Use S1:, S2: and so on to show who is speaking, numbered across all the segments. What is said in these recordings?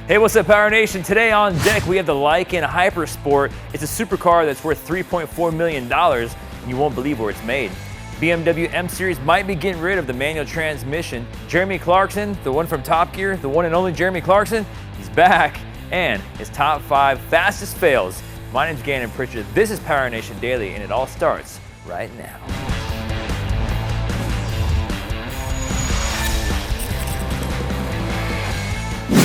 S1: Hey, what's up, PowerNation? Today on deck, we have the Lykan Hypersport. It's a supercar that's worth $3.4 million, and you won't believe where it's made. BMW M series might be getting rid of the manual transmission. Jeremy Clarkson, the one from Top Gear, the one and only Jeremy Clarkson, he's back, and his top 5 fastest fails. My name's Gannon Pritchard. This is PowerNation Daily, and it all starts right now.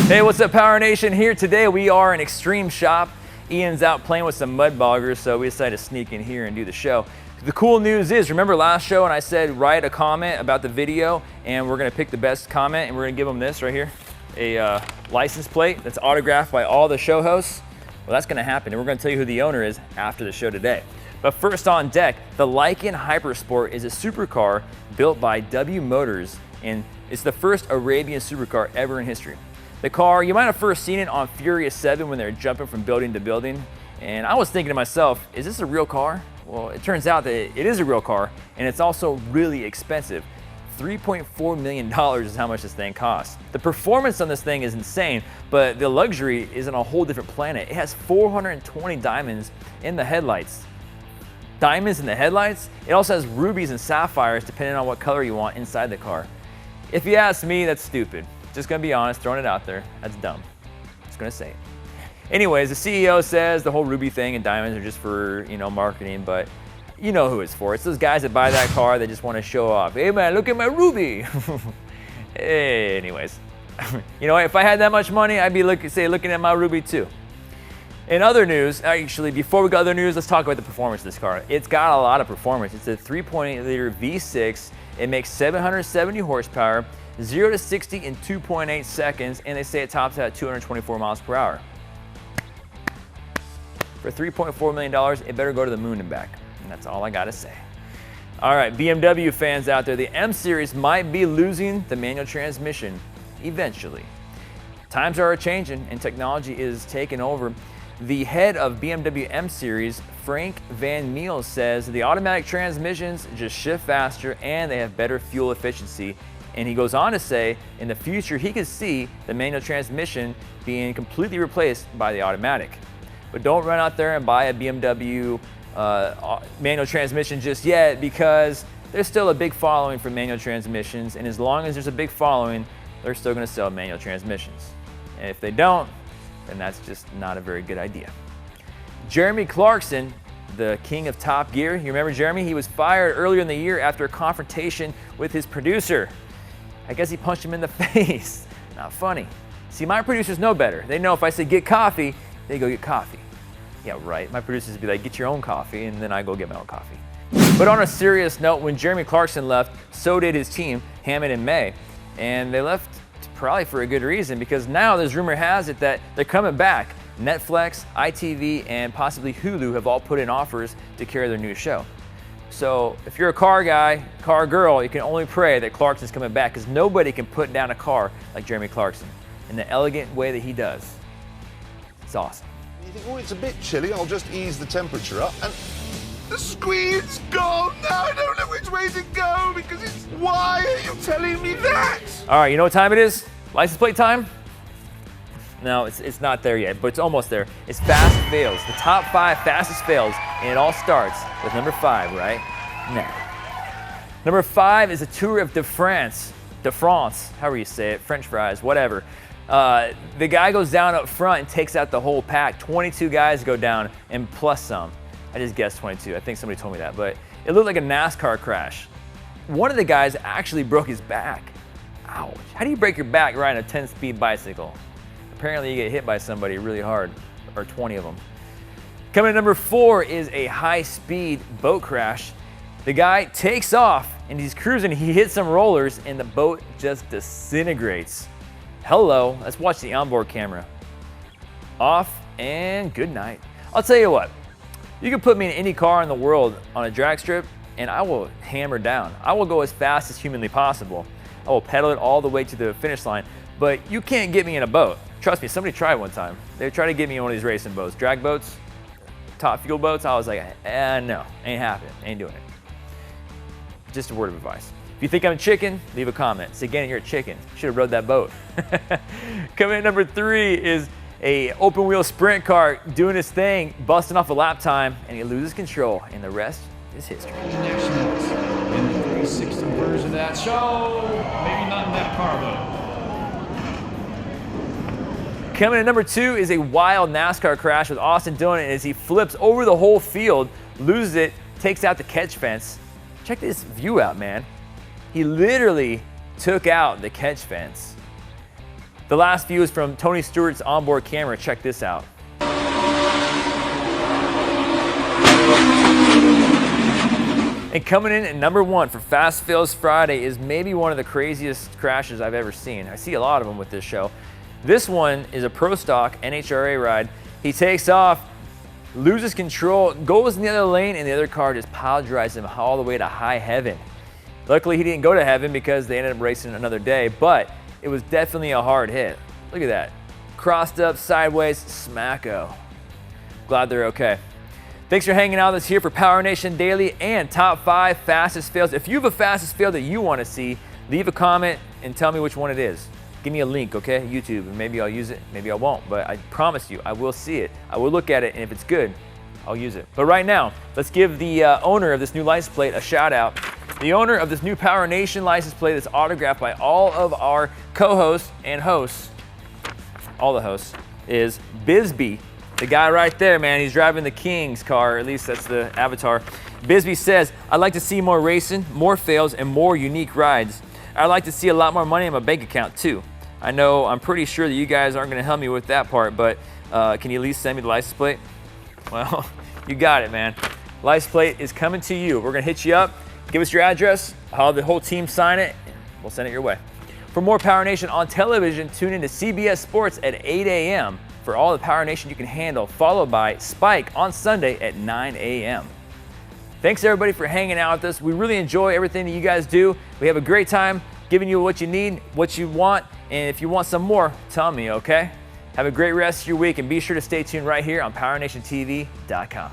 S1: Hey, what's up, PowerNation? Here today we are in Extreme Shop. Ian's out playing with some mud boggers, so we decided to sneak in here and do the show. The cool news is, remember last show when I said write a comment about the video, and we're gonna pick the best comment and we're gonna give them this right here, a license plate that's autographed by all the show hosts? Well, that's gonna happen, and we're gonna tell you who the owner is after the show today. But first on deck, the Lykan Hypersport is a supercar built by W Motors, and it's the first Arabian supercar ever in history. The car, you might have first seen it on Furious 7 when they're jumping from building to building. And I was thinking to myself, is this a real car? Well, it turns out that it is a real car, and it's also really expensive. $3.4 million is how much this thing costs. The performance on this thing is insane, but the luxury is on a whole different planet. It has 420 diamonds in the headlights. Diamonds in the headlights? It also has rubies and sapphires depending on what color you want inside the car. If you ask me, that's stupid. Just gonna be honest, throwing it out there. That's dumb. Just gonna say it. Anyways, the CEO says the whole ruby thing and diamonds are just for, marketing, but you know who it's for. It's those guys that buy that car that just want to show off. Hey man, look at my ruby. Anyways, you know what? If I had that much money, I'd be looking at my ruby too. In other news, actually, before we go to other news, let's talk about the performance of this car. It's got a lot of performance. It's a 3.8 liter V6. It makes 770 horsepower. 0 to 60 in 2.8 seconds, and they say it tops out at 224 miles per hour. For $3.4 million, it better go to the moon and back. And that's all I gotta say. All right, BMW fans out there, the M series might be losing the manual transmission eventually. Times are changing and technology is taking over. The head of BMW M series, Frank Van Meel, says the automatic transmissions just shift faster and they have better fuel efficiency. And he goes on to say, in the future, he could see the manual transmission being completely replaced by the automatic. But don't run out there and buy a BMW manual transmission just yet, because there's still a big following for manual transmissions. And as long as there's a big following, they're still gonna sell manual transmissions. And if they don't, then that's just not a very good idea. Jeremy Clarkson, the king of Top Gear, you remember Jeremy? He was fired earlier in the year after a confrontation with his producer. I guess he punched him in the face. Not funny. See, my producers know better. They know if I say get coffee, they go get coffee. Yeah, right. My producers would be like, get your own coffee, and then I go get my own coffee. But on a serious note, when Jeremy Clarkson left, so did his team, Hammond and May. And they left probably for a good reason, because now there's rumor has it that they're coming back. Netflix, ITV, and possibly Hulu have all put in offers to carry their new show. So if you're a car guy, car girl, you can only pray that Clarkson's coming back, because nobody can put down a car like Jeremy Clarkson in the elegant way that he does. It's awesome.
S2: You think, oh, it's a bit chilly, I'll just ease the temperature up, and the screen's gone. Now I don't know which way to go, because it's... Why are you telling me that?
S1: All right, you know what time it is? License plate time? No, it's not there yet, but it's almost there. It's fast fails, the top 5 fastest fails, and it all starts with number 5 right now. Number 5 is a Tour of de France, however you say it, French fries, whatever. The guy goes down up front and takes out the whole pack. 22 guys go down, and plus some. I just guessed 22, I think somebody told me that, but it looked like a NASCAR crash. One of the guys actually broke his back. Ouch. How do you break your back riding a 10-speed bicycle? Apparently you get hit by somebody really hard, or 20 of them. Coming at number 4 is a high-speed boat crash. The guy takes off and he's cruising, he hits some rollers and the boat just disintegrates. Hello, let's watch the onboard camera. Off and good night. I'll tell you what, you can put me in any car in the world on a drag strip and I will hammer down. I will go as fast as humanly possible. I will pedal it all the way to the finish line, but you can't get me in a boat. Trust me, somebody tried one time. They tried to get me in one of these racing boats, drag boats, top fuel boats. I was like, no, ain't happening, ain't doing it. Just a word of advice. If you think I'm a chicken, leave a comment. Say again, you're a chicken. Should have rode that boat. Coming in number 3 is a open wheel sprint car doing his thing, busting off a lap time, and he loses control, and the rest is history.
S3: Connections in the 360 version of that show. Maybe not in that car though.
S1: Coming in number 2 is a wild NASCAR crash with Austin doing it as he flips over the whole field, loses it, takes out the catch fence. Check this view out, man. He literally took out the catch fence. The last view is from Tony Stewart's onboard camera. Check this out. And coming in at number 1 for Fast Fails Friday is maybe one of the craziest crashes I've ever seen. I see a lot of them with this show. This one is a Pro Stock NHRA ride. He takes off, loses control, goes in the other lane, and the other car just pile drives him all the way to high heaven. Luckily, he didn't go to heaven because they ended up racing another day, but it was definitely a hard hit. Look at that. Crossed up, sideways, smacko. Glad they're okay. Thanks for hanging out with us here for PowerNation Daily and Top 5 Fastest Fails. If you have a fastest fail that you want to see, leave a comment and tell me which one it is. Give me a link, okay? YouTube, and maybe I'll use it, maybe I won't, but I promise you, I will see it. I will look at it, and if it's good, I'll use it. But right now, let's give the owner of this new license plate a shout out. The owner of this new PowerNation license plate that's autographed by all of our co-hosts and hosts, all the hosts, is Bisbee. The guy right there, man, he's driving the King's car, or at least that's the avatar. Bisbee says, I'd like to see more racing, more fails, and more unique rides. I'd like to see a lot more money in my bank account too. I know I'm pretty sure that you guys aren't gonna help me with that part, but can you at least send me the license plate? Well, you got it, man. License plate is coming to you. We're gonna hit you up. Give us your address, I'll have the whole team sign it, and we'll send it your way. For more PowerNation on television, tune into CBS Sports at 8 a.m. for all the PowerNation you can handle, followed by Spike on Sunday at 9 a.m. Thanks everybody for hanging out with us. We really enjoy everything that you guys do. We have a great time giving you what you need, what you want, and if you want some more, tell me, okay? Have a great rest of your week, and be sure to stay tuned right here on PowerNationTV.com.